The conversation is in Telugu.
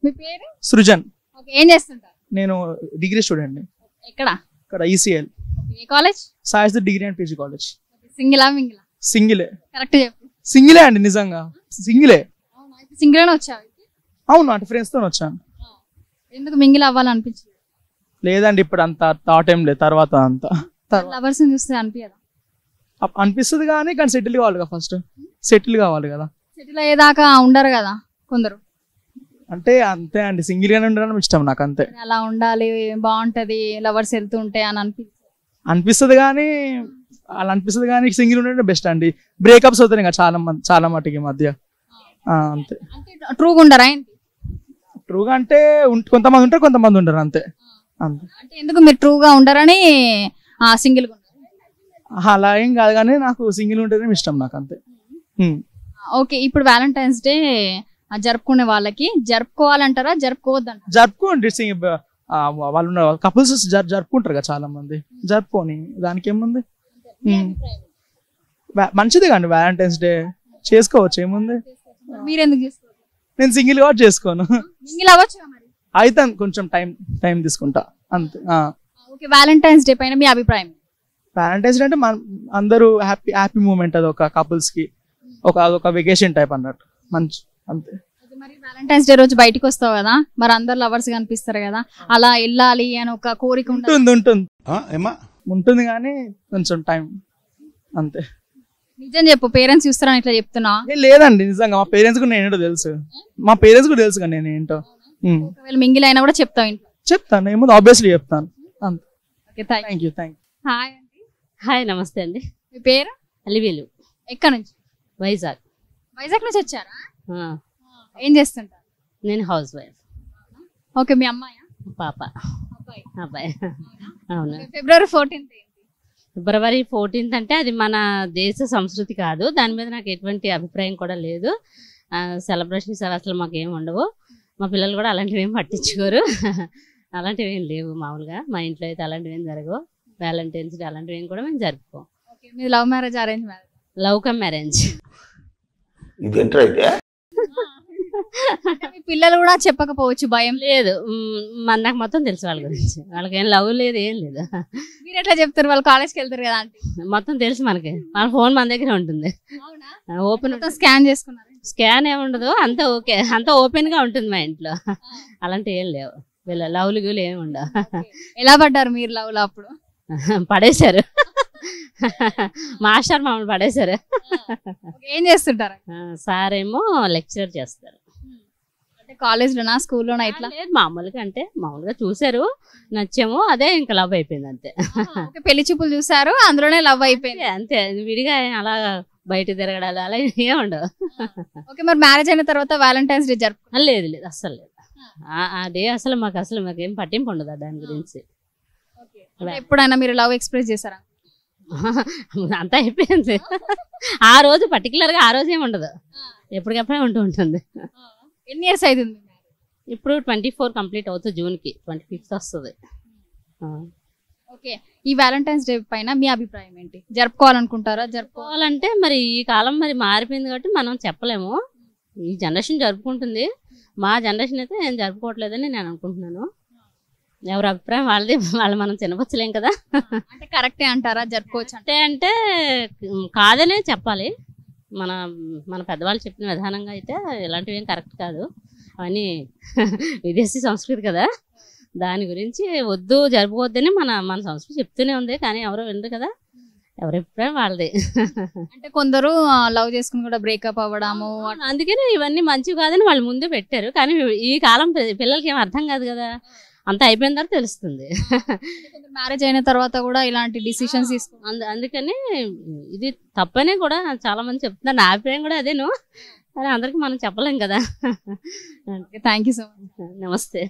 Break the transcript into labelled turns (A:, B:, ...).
A: మీ పేరు?
B: సృజన్.
A: ఓకే, ఏం చేస్తుంటారు?
B: నేను డిగ్రీ స్టూడెంట్ ని.
A: ఎక్కడ?
B: ఇక్కడ ఈసీఎల్.
A: ఏ college?
B: Sai's degree and PG college.
A: సింగిలా మింగిలా?
B: సింగిలే.
A: కరెక్ట్ చెప్పు.
B: సింగిలే అండి, నిజంగా సింగిలే.
A: అవునా, అయితే సింగిల్ గానే వచ్చావు?
B: అవును, అంటే ఫ్రెండ్స్ తో వచ్చాను.
A: ఎందుకు మింగిల్ అవ్వాలనిపించింది?
B: లేదండి, ఇప్పుడు అంత థాట్ ఏం లేదు. తర్వాత అంతా
A: లవర్స్ చూస్తే అనిపించదా?
B: అనిపిస్తుంది కానీ సెటిల్ కావాలి కదా, ఫస్ట్ సెటిల్ కావాలి కదా.
A: సెటిల్ అయ్యేదాకా ఉండరు కదా కొందరు.
B: అంటే అంతే అండి, సింగిల్ గానే ఉండడం ఇష్టం నాకు, అంతే.
A: అలా ఉండాలి, బాగుంటది లవర్స్ వెళ్తుంటే అని
B: అనిపిస్తుంది కానీ అలా అనిపిస్తుంది కానీ సింగిల్ ఉండడం బెస్ట్ అండి. బ్రేకప్స్ అవుతాయి కదా చాలా మటుకి మధ్య. అంతే.
A: ట్రూగా ఉండరా ఏంటి?
B: ట్రూగా అంటే కొంతమంది ఉంటారు, కొంతమంది ఉండరు, అంతే. అంతే.
A: అంటే ఎందుకు మీరు ట్రూగా ఉండరని సింగిల్ గా?
B: అలా ఏం కాదు కానీ నాకు సింగిల్ ఉంటేనే ఇష్టం నాకు, అంతే.
A: ఓకే, ఇప్పుడు వ్యాలంటైన్స్ డే జరుపుకునే వాళ్ళకి జరుపుకోవాలంటారా జరుపుకోవద్దంటారా?
B: జరుపుకోండి. వాళ్ళు కపుల్స్ జరుపుకుంటారు కదా చాలా మంది, జరుపుకొని దానికి ఏముంది. మంచిదే కండి వ్యాలంటైన్స్ డే, చేసుకోవచ్చు, ఏముంది.
A: మీరెందుకు చేసుకోవాలి?
B: నేను సింగిల్ గా చేసుకోను.
A: సింగిల్ అవ్వచ్చు మరి.
B: అయితే కొంచెం టైం తీసుకుంటా, అంతే.
A: ఓకే, వ్యాలంటైన్స్ డే పైన మీ అభిప్రాయం?
B: వ్యాలంటైన్స్ డే అంటే అందరూ హ్యాపీ మూమెంట్, అది ఒక కపుల్స్ కి ఒక వెకేషన్ టైప్ అన్నట్టు, మంచి, అంతే.
A: మరి వ్యాలంటైన్స్ డే రోజు బయటకు వస్తావు కదా, మరి అందరు లవర్స్ కనిపిస్తారు కదా, అలా వెళ్ళాలి అని ఒక కోరిక
B: ఉంటుంది కానీ కొంచెం టైం, అంతే.
A: నిజం చెప్పు, పేరెంట్స్ చూస్తారని ఇట్లా చెప్తున్నా?
B: లేదండి, నిజంగా మా పేరెంట్స్ కూడా నేను ఏంటో తెలుసు, మా పేరెంట్స్ కూడా తెలుసు కానీ నేను ఏంటో.
A: ఒకవేళ మింగిల్ అయినా కూడా చెప్తావు ఇంట్లో?
B: చెప్తాను, ఏమో ఆబ్వియస్లీ చెప్తాను, అంతే.
A: Okay, thank you. హాయ్ అండి.
C: హాయ్, నమస్తే అండి.
A: మీ పేరు?
C: అలివేలు.
A: ఎక్కడ నుంచి?
C: వైజాగ్.
A: వైజాగ్ నుంచి వచ్చారా? ఏం చేస్తుంటారు?
C: నేను హౌస్ వైఫ్.
A: ఓకే, మీ అమ్మాయా?
C: పాప. అబ్బాయి. అవును.
A: ఫిబ్రవరి 14th ఏంటి?
C: ఫిబ్రవరి 14th అంటే అది మన దేశ సంస్కృతి కాదు, దాని మీద నాకు ఎటువంటి అభిప్రాయం కూడా లేదు. సెలబ్రేషన్స్ అసలు మాకేం ఉండవు, మా పిల్లలు కూడా అలాంటివి ఏం పట్టించుకోరు. అలాంటివి ఏం లేవు, మామూలుగా మా ఇంట్లో అయితే అలాంటివి ఏం జరగవు. వ్యాలంటైన్స్ డే అలాంటివి ఏం కూడా మేము జరుపుకోం.
A: మీ love marriage, arrange marriage?
C: Love come marriage.
A: మీ పిల్లలు కూడా చెప్పకపోవచ్చు, భయం
C: లేదు. నాకు మొత్తం తెలుసు వాళ్ళ గురించి, వాళ్ళకి ఏం లవ్ లేదు, ఏం లేదు.
A: మీరు ఎట్లా చెప్తారు? వాళ్ళు కాలేజ్కి వెళ్తారు కదా.
C: మొత్తం తెలుసు మనకి, మన ఫోన్ మన దగ్గర ఉంటుంది. ఓపెన్
A: స్కాన్ చేసుకున్నారు?
C: స్కాన్ ఏమి ఉండదు, అంత ఓకే, అంత ఓపెన్ గా ఉంటుంది మా ఇంట్లో. అలాంటివి ఏం లేవు, వీళ్ళ లవ్లు గీలు ఏమి ఉండవు.
A: ఎలా పడ్డారు మీరు లవ్ లో అప్పుడు?
C: పడేశారు, మాస్టర్ మమ్మల్ని పడేశారు.
A: ఏం చేస్తుంటారు?
C: సార్ ఏమో లెక్చరర్ చేస్తారు.
A: అంటే కాలేజ్ లోనా, స్కూల్లోనా? ఇట్లా
C: లేదు, మామూలుగా అంటే మామూలుగా చూసారు, నచ్చాము, అదే ఇంకా లవ్ అయిపోయింది, అంతే.
A: పెళ్లి చూపులు చూసారు, అందులోనే లవ్ అయిపోయింది,
C: అంతే. విడిగా అలా బయట తిరగడాలు అలా ఏం ఉండవు.
A: ఓకే, మరి మ్యారేజ్ అయిన తర్వాత వ్యాలంటైన్స్ డే జరుపు?
C: లేదు లేదు, అస్సలు లేదు. ఆ డే అసలు మాకేం పట్టింపు ఉండదు దాని గురించి.
A: ఎప్పుడైనా మీరు లవ్ ఎక్స్ప్రెస్ చేశారా?
C: అంతా అయిపోయింది. ఆ రోజు పర్టికులర్ గా ఆ రోజు ఏమి ఉండదు, ఎప్పటికప్పుడే ఉంటుంది.
A: ఎన్ని ఇయర్స్ అవుతుంది?
C: ఇప్పుడు 24 కంప్లీట్ అవుతుంది, జూన్కి 25th వస్తుంది.
A: ఓకే, ఈ వ్యాలంటైన్స్ డే పైన మీ అభిప్రాయం ఏంటి? జరుపుకోవాలనుకుంటారా?
C: జరుపుకోవాలంటే మరి ఈ కాలం మరి మారిపోయింది కాబట్టి మనం చెప్పలేము. ఈ జనరేషన్ జరుపుకుంటుంది, మా జనరేషన్ అయితే నేను జరుపుకోవట్లేదని నేను అనుకుంటున్నాను. ఎవరి అభిప్రాయం వాళ్ళది, వాళ్ళు మనం తినవచ్చులేం కదా.
A: అంటే కరెక్టే అంటారా? జరుపుకోవచ్చు
C: అంటే కాదనే చెప్పాలి. మన పెద్దవాళ్ళు చెప్పిన విధానంగా అయితే ఇలాంటివి ఏం కరెక్ట్ కాదు, అవన్నీ విదేశీ సంస్కృతి కదా, దాని గురించి వద్దు, జరుపుకోవద్దని మన సంస్కృతి చెప్తూనే ఉంది, కానీ ఎవరో వినరు కదా, ఎవరి అభిప్రాయం వాళ్ళది.
A: అంటే కొందరు లవ్ చేసుకుని కూడా బ్రేకప్ అవ్వడము,
C: అందుకని ఇవన్నీ మంచివి కాదని వాళ్ళు ముందే పెట్టారు. కానీ ఈ కాలం పిల్లలకి ఏం అర్థం కాదు కదా, అంత అయిపోయిన తర్వాత తెలుస్తుంది.
A: మ్యారేజ్ అయిన తర్వాత కూడా ఇలాంటి డిసిషన్స్
C: అందుకని ఇది తప్పనే కూడా చాలా మంది చెప్తున్నారు, నా అభిప్రాయం కూడా అదేను, కానీ అందరికి మనం చెప్పలేం కదా.
A: Thank you so much.
C: నమస్తే.